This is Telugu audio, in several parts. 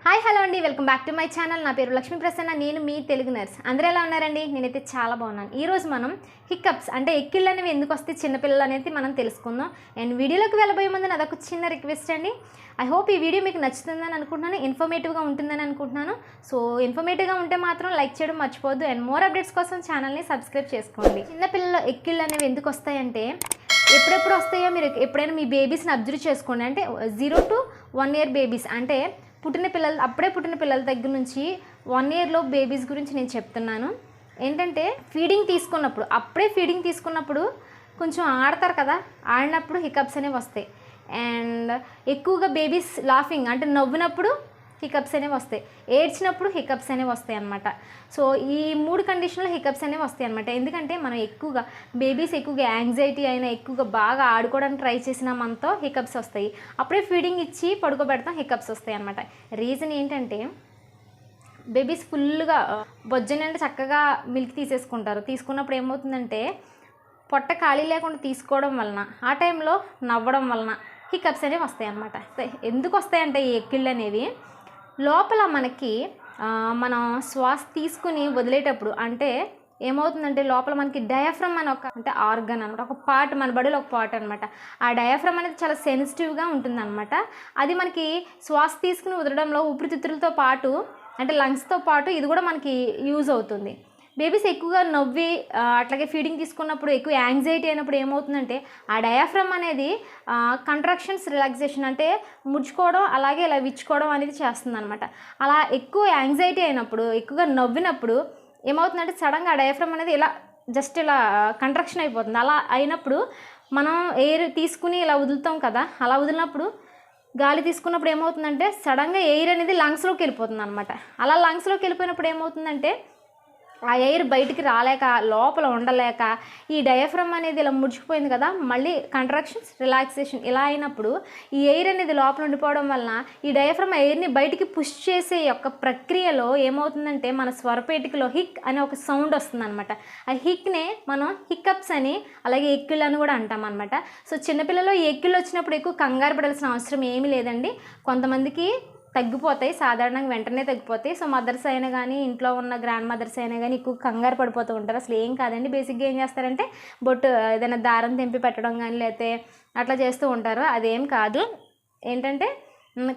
హాయ్ హలో అండి, welcome back to my channel. నా పేరు లక్ష్మీ ప్రసన్న, నేను మీ తెలుగు నర్స్. అందరూ ఎలా ఉన్నారండి? నేనైతే చాలా బాగున్నాను. ఈరోజు మనం హిక్కప్స్ అంటే ఎక్కిళ్ళు అనేవి ఎందుకు వస్తాయి చిన్నపిల్లలు అనేది మనం తెలుసుకుందాం. అండ్ వీడియోలోకి వెళ్ళబోయే ముందు నాదొక చిన్న రిక్వెస్ట్ అండి. ఐ హోప్ ఈ వీడియో మీకు నచ్చుతుందని అనుకుంటున్నాను, ఇన్ఫర్మేటివ్గా ఉంటుందని అనుకుంటున్నాను. సో ఇన్ఫర్మేటివ్గా ఉంటే మాత్రం లైక్ చేయడం మర్చిపోవద్దు. అండ్ మోర్ అప్డేట్స్ కోసం ఛానల్ని సబ్స్క్రైబ్ చేసుకోండి. చిన్నపిల్లలు ఎక్కిళ్ళు అనేవి ఎందుకు వస్తాయంటే, ఎప్పుడెప్పుడు వస్తాయో మీరు ఎప్పుడైనా మీ బేబీస్ని అబ్జర్వ్ చేసుకోండి. అంటే 0 to 1 year బేబీస్, అంటే అప్పుడే పుట్టిన పిల్లల దగ్గర నుంచి 1 yearలో బేబీస్ గురించి నేను చెప్తున్నాను. ఏంటంటే అప్పుడే ఫీడింగ్ తీసుకున్నప్పుడు కొంచెం ఆడతారు కదా, ఆడినప్పుడు హికప్స్ అనేవి వస్తాయి. అండ్ ఎక్కువగా బేబీస్ లాఫింగ్ అంటే నవ్వినప్పుడు హికప్స్ అనేవి వస్తాయి, ఏడ్చినప్పుడు హికప్స్ అనేవి వస్తాయి అనమాట. సో ఈ 3 కండిషన్లో హికప్స్ అనేవి వస్తాయి అనమాట. ఎందుకంటే మనం బేబీస్ ఎక్కువగా యాంగ్జైటీ అయినా ఎక్కువగా బాగా ఆడుకోవడానికి ట్రై చేసినా మనతో హికప్స్ వస్తాయి. అప్పుడే ఫీడింగ్ ఇచ్చి పడుకోబెడతాం, హికప్స్ వస్తాయి అనమాట. రీజన్ ఏంటంటే, బేబీస్ ఫుల్గా బొజ్జనంటే చక్కగా మిల్క్ తీసుకున్నప్పుడు ఏమవుతుందంటే, పొట్ట ఖాళీ లేకుండా తీసుకోవడం వలన, ఆ టైంలో నవ్వడం వలన హికప్స్ అనేవి వస్తాయి అనమాట. ఎందుకు వస్తాయంటే ఈ ఎక్కిళ్ళు అనేవి, లోపల మనం శ్వాస తీసుకుని వదిలేటప్పుడు అంటే ఏమవుతుందంటే, లోపల మనకి డయాఫ్రమ్ అని అంటే ఆర్గన్ అనమాట, ఒక పార్ట్, మన బాడీలో ఒక పార్ట్ అనమాట. ఆ డయాఫ్రమ్ అనేది చాలా సెన్సిటివ్గా ఉంటుందన్నమాట. అది మనకి శ్వాస తీసుకుని వదలడంలో ఊపిరితిత్తులతో పాటు అంటే లంగ్స్తో పాటు ఇది కూడా మనకి యూజ్ అవుతుంది. బేబీస్ ఎక్కువగా నవ్వి అట్లాగే ఫీడింగ్ తీసుకున్నప్పుడు ఎక్కువ యాంగ్జైటీ అయినప్పుడు ఏమవుతుందంటే, ఆ డయాఫ్రమ్ అనేది కంట్రాక్షన్స్ రిలాక్సేషన్ అంటే ముడుచుకోవడం అలాగే ఇలా విచ్చుకోవడం అనేది చేస్తుంది అనమాట. అలా ఎక్కువ యాంగ్జైటీ అయినప్పుడు, ఎక్కువగా నవ్వినప్పుడు ఏమవుతుందంటే, సడన్గా ఆ డయాఫ్రమ్ అనేది ఇలా కంట్రాక్షన్ అయిపోతుంది. అలా అయినప్పుడు మనం ఎయిర్ తీసుకుని ఇలా వదులుతాం కదా, అలా వదిలినప్పుడు గాలి తీసుకున్నప్పుడు ఏమవుతుందంటే, సడన్గా ఎయిర్ అనేది లంగ్స్లోకి వెళ్ళిపోతుంది అనమాట. అలా లంగ్స్లోకి వెళ్ళిపోయినప్పుడు ఏమవుతుందంటే, ఆ ఎయిర్ బయటికి రాలేక, లోపల ఉండలేక, ఈ డయాఫ్రమ్ అనేది ఇలా ముడిచిపోయింది కదా, మళ్ళీ కంట్రాక్షన్స్ రిలాక్సేషన్ ఇలా అయినప్పుడు ఈ ఎయిర్ అనేది లోపల ఉండిపోవడం వలన ఈ డయాఫ్రమ్ ఎయిర్ని బయటికి పుష్ చేసే యొక్క ప్రక్రియలో ఏమవుతుందంటే, మన స్వరపేటికలో హిక్ అనే ఒక సౌండ్ వస్తుందన్నమాట. ఆ హిక్నే మనం హికప్స్ అని అలాగే ఎక్కిళ్ళు అని కూడా అంటాం అనమాట. సో చిన్నపిల్లలు ఈ ఎక్కిళ్ళు వచ్చినప్పుడు ఎక్కువ కంగారు పడాల్సిన అవసరం ఏమీ లేదండి. కొంతమందికి తగ్గిపోతాయి, సాధారణంగా వెంటనే తగ్గిపోతాయి. సో మదర్స్ అయినా కానీ, ఇంట్లో ఉన్న గ్రాండ్ మదర్స్ అయినా కానీ ఎక్కువ కంగారు పడిపోతూ ఉంటారు. అసలు ఏం కాదండి, బేసిక్గా ఏం చేస్తారంటే ఏదైనా దారం తెంపి పెట్టడం కానీ లేకపోతే అట్లా చేస్తూ ఉంటారు. అదేం కాదు. ఏంటంటే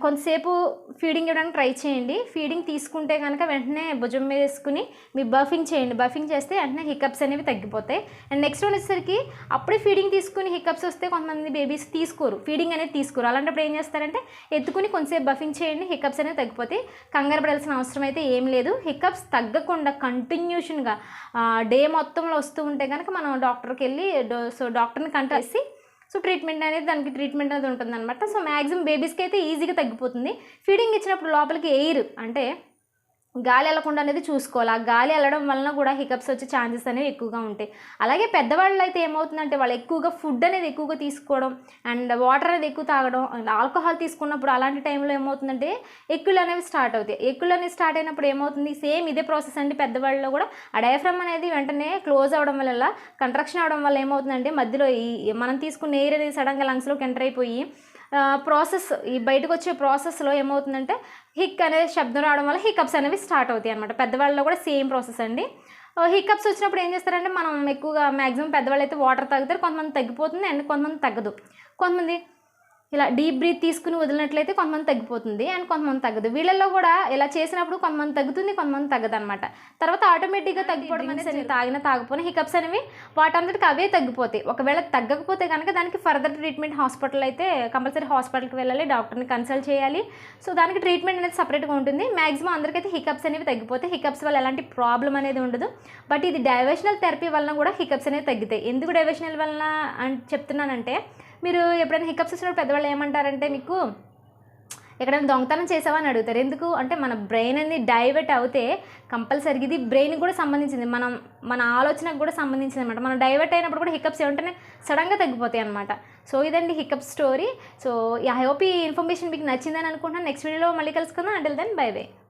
కొంతసేపు ఫీడింగ్ ఇవ్వడానికి ట్రై చేయండి. ఫీడింగ్ తీసుకుంటే కనుక వెంటనే భుజం మీద వేసుకుని మీ బఫింగ్ చేయండి. బఫింగ్ చేస్తే వెంటనే హికప్స్ అనేవి తగ్గిపోతాయి. అండ్ నెక్స్ట్ వన్ వచ్చేసరికి, అప్పుడే ఫీడింగ్ తీసుకుని హికప్స్ వస్తే కొంతమంది బేబీస్ ఫీడింగ్ అనేది తీసుకోరు. అలాంటప్పుడు ఏం చేస్తారంటే, ఎత్తుకుని కొంతసేపు బఫింగ్ చేయండి, హికప్స్ అనేవి తగ్గిపోతాయి. కంగారు పడాల్సిన అవసరం అయితే ఏం లేదు. హికప్స్ తగ్గకుండా కంటిన్యూషన్గా డే మొత్తంలో వస్తూ ఉంటే కనుక మనం డాక్టర్కి వెళ్ళి డాక్టర్ని కన్సల్ట్ చేసి దానికి ట్రీట్మెంట్ అనేది ఉంటుందన్నమాట. సో మ్యాక్సిమం బేబీస్కి అయితే ఈజీగా తగ్గిపోతుంది. ఫీడింగ్ ఇచ్చినప్పుడు లోపలికి ఎయిర్ అంటే గాలి వెళ్ళకుండా అనేది చూసుకోవాలి. ఆ గాలి వెళ్ళడం వలన కూడా హికప్స్ వచ్చే ఛాన్సెస్ అనేవి ఎక్కువగా ఉంటాయి. అలాగే పెద్దవాళ్ళు అయితే ఏమవుతుందంటే, వాళ్ళు ఎక్కువగా ఫుడ్ అనేది ఎక్కువగా తీసుకోవడం అండ్ వాటర్ అనేది ఎక్కువ తాగడం అండ్ ఆల్కహాల్ తీసుకున్నప్పుడు అలాంటి టైంలో ఏమవుతుందంటే ఎక్కిళ్ళు అనేవి స్టార్ట్ అవుతాయి. ఎక్కిళ్ళు అనేవి స్టార్ట్ అయినప్పుడు ఏమవుతుంది, సేమ్ ఇదే ప్రాసెస్ అండి. పెద్దవాళ్ళలో కూడా ఆ డయాఫ్రమ్ అనేది వెంటనే క్లోజ్ అవ్వడం వల్ల, కంట్రాక్షన్ అవ్వడం వల్ల ఏమవుతుందంటే, మధ్యలో మనం తీసుకున్న ఎయిర్ అనేది సడన్గా లంగ్స్లోకి ఎంటర్ అయిపోయి ఈ బయటకు వచ్చే ప్రాసెస్లో ఏమవుతుందంటే, హిక్ అనేది శబ్దం రావడం వల్ల హికప్స్ అనేవి స్టార్ట్ అవుతాయి అనమాట. పెద్దవాళ్ళలో కూడా సేమ్ ప్రాసెస్ అండి. హికప్స్ వచ్చినప్పుడు ఏం చేస్తారంటే, మనం ఎక్కువగా మ్యాక్సిమం పెద్దవాళ్ళు అయితే వాటర్ తాగుతారు. కొంతమంది తగ్గిపోతుంది అండ్ కొంతమంది తగ్గదు. కొంతమంది ఇలా డీప్ బ్రీత్ తీసుకుని వదిలినట్లయితే కొంతమంది తగ్గిపోతుంది అండ్ కొంతమంది తగ్గదు. వీళ్ళల్లో కూడా ఇలా చేసినప్పుడు కొంతమంది తగ్గుతుంది, కొంతమంది తగ్గదు అనమాట. తర్వాత ఆటోమేటిక్గా తగ్గిపోవడం అనేది తాగిపోయిన హికప్స్ అనేవి వాటంతటికి అవే తగ్గిపోతాయి. ఒకవేళ తగ్గకపోతే కనుక దానికి ఫర్దర్ ట్రీట్మెంట్ హాస్పిటల్ అయితే కంపల్సరీ హాస్పిటల్కి వెళ్ళాలి, డాక్టర్ని కన్సల్ట్ చేయాలి. సో దానికి ట్రీట్మెంట్ అనేది సపరేట్గా ఉంటుంది. మ్యాక్సిమం అందరికైతే హికప్స్ అనేవి తగ్గిపోతాయి. హికప్స్ వల్ల ఎలాంటి ప్రాబ్లం అనేది ఉండదు. బట్ ఇది డైవర్షనల్ థెరపీ వలన కూడా హికప్స్ అనేవి తగ్గుతాయి. ఎందుకు డైవర్షనల్ వలన అని చెప్తున్నానంటే, మీరు ఎప్పుడైనా హికప్స్ వచ్చినప్పుడు పెద్దవాళ్ళు ఏమంటారంటే, మీకు ఎక్కడైనా దొంగతనం చేసావా అని అడుగుతారు. ఎందుకు అంటే, మన బ్రెయిన్ అనేది డైవర్ట్ అవుతే కంపల్సరీ ఇది బ్రెయిన్కి కూడా సంబంధించింది, మన ఆలోచనకు కూడా సంబంధించింది అనమాట. మనం డైవర్ట్ అయినప్పుడు కూడా హికప్స్ ఏమంటేనే సడన్గా తగ్గిపోతాయి అనమాట. సో ఇదండి hiccup story. So I hope ఈ ఇన్ఫర్మేషన్ మీకు నచ్చిందని అనుకుంటున్నాను. నెక్స్ట్ వీడియోలో మళ్ళీ కలుసుకుందాం. Until then bye by.